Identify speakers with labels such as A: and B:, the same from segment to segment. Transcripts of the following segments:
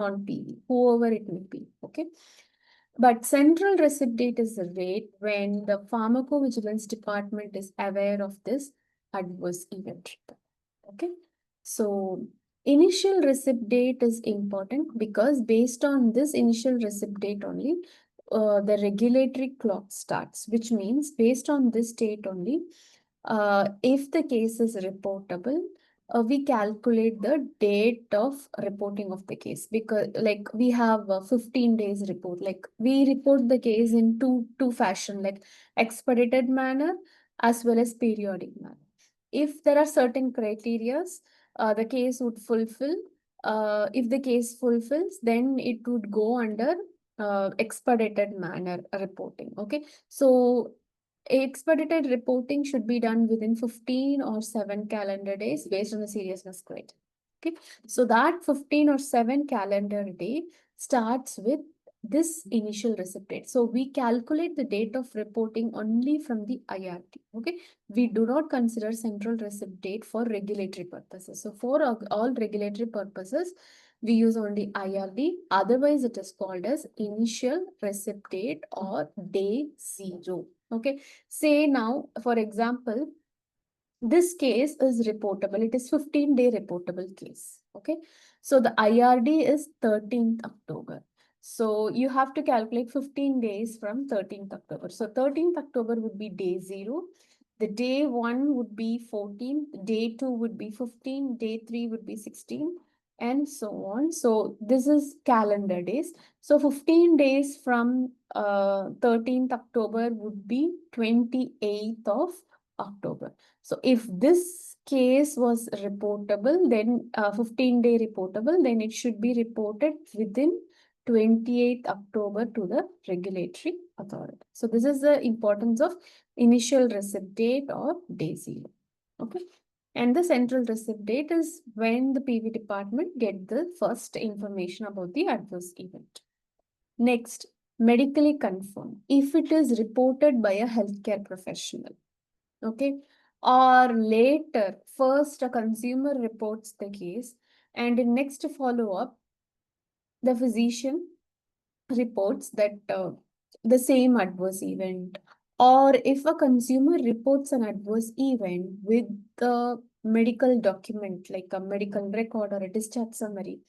A: non-PV, whoever it may be. Okay. But central receipt date is the rate when the pharmacovigilance department is aware of this adverse event report. Okay. So initial receipt date is important because based on this initial receipt date only, the regulatory clock starts, which means based on this date only, if the case is reportable, we calculate the date of reporting of the case, because like we have a 15 days report, like we report the case in two fashion, like expedited manner as well as periodic manner. If there are certain criterias, the case would fulfill. If the case fulfills, then it would go under expedited manner reporting. Okay, so expedited reporting should be done within 15 or 7 calendar days based on the seriousness grade. Okay, so that 15 or 7 calendar day starts with this initial receipt date. So we calculate the date of reporting only from the IRT. Okay, we do not consider central receipt date for regulatory purposes. So for all regulatory purposes, we use only IRD. Otherwise, it is called as initial receipt date or day zero. Okay, say now, for example, this case is reportable. It is 15-day reportable case. Okay, so the IRD is 13th October. So you have to calculate 15 days from 13th October. So 13th October would be day zero. The day one would be 14, day two would be 15, day three would be 16, and so on. So this is calendar days. So 15 days from 13th October would be 28th of October. So if this case was reportable, then 15-day reportable, then it should be reported within 28th October to the regulatory authority. So this is the importance of initial receipt date or day zero. Okay. And the central receipt date is when the PV department get the first information about the adverse event. Next, medically confirmed. If it is reported by a healthcare professional, okay, or later, first a consumer reports the case, and in next follow-up, the physician reports that the same adverse event, or if a consumer reports an adverse event with the medical document like a medical record or a discharge summary,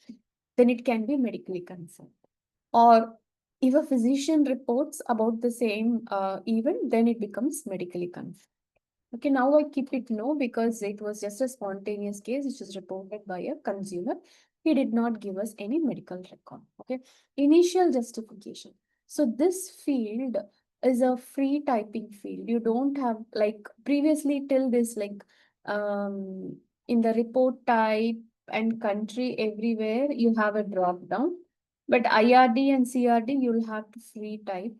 A: then it can be medically confirmed. Or if a physician reports about the same event, then it becomes medically confirmed. Okay, now I keep it no because it was just a spontaneous case which was reported by a consumer. He did not give us any medical record. Okay, initial justification. So this field is a free typing field. You don't have like previously till this like in the report type and country everywhere you have a drop down, but IRD and CRD you'll have to free type.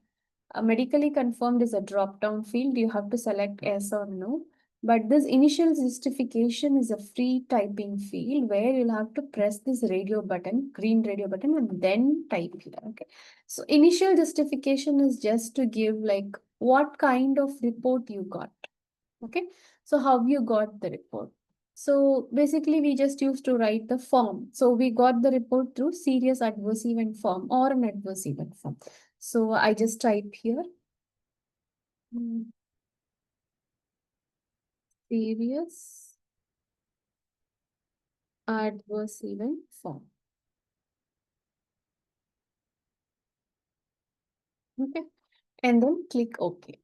A: Medically confirmed is a drop-down field. You have to select yes or no. But this initial justification is a free typing field where you'll have to press this radio button, green radio button, and then type here. Okay. So initial justification is just to give like what kind of report you got. Okay. So how you got the report. So basically we just used to write the form. So we got the report through serious adverse event form or an adverse event form. So I just type here. Serious adverse event form. Okay. And then click OK.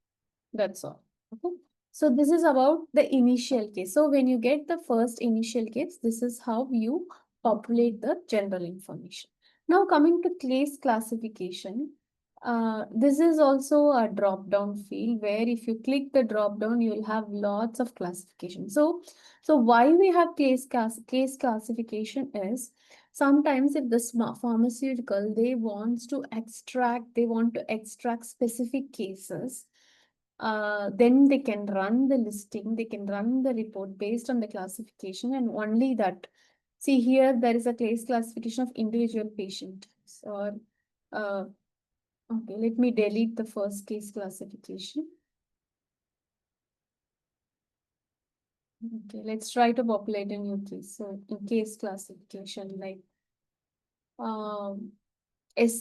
A: That's all. Okay. So this is about the initial case. So when you get the first initial case, this is how you populate the general information. Now coming to case classification, this is also a drop-down field where if you click the drop-down, you will have lots of classification. So why we have case classification is sometimes if the pharmaceutical, they want to extract specific cases, then they can run the listing, they can run the report based on the classification and only that. See here, there is a case classification of individual patient. Or okay, let me delete the first case classification. Okay, let's try to populate a new case. So in case classification, like um, is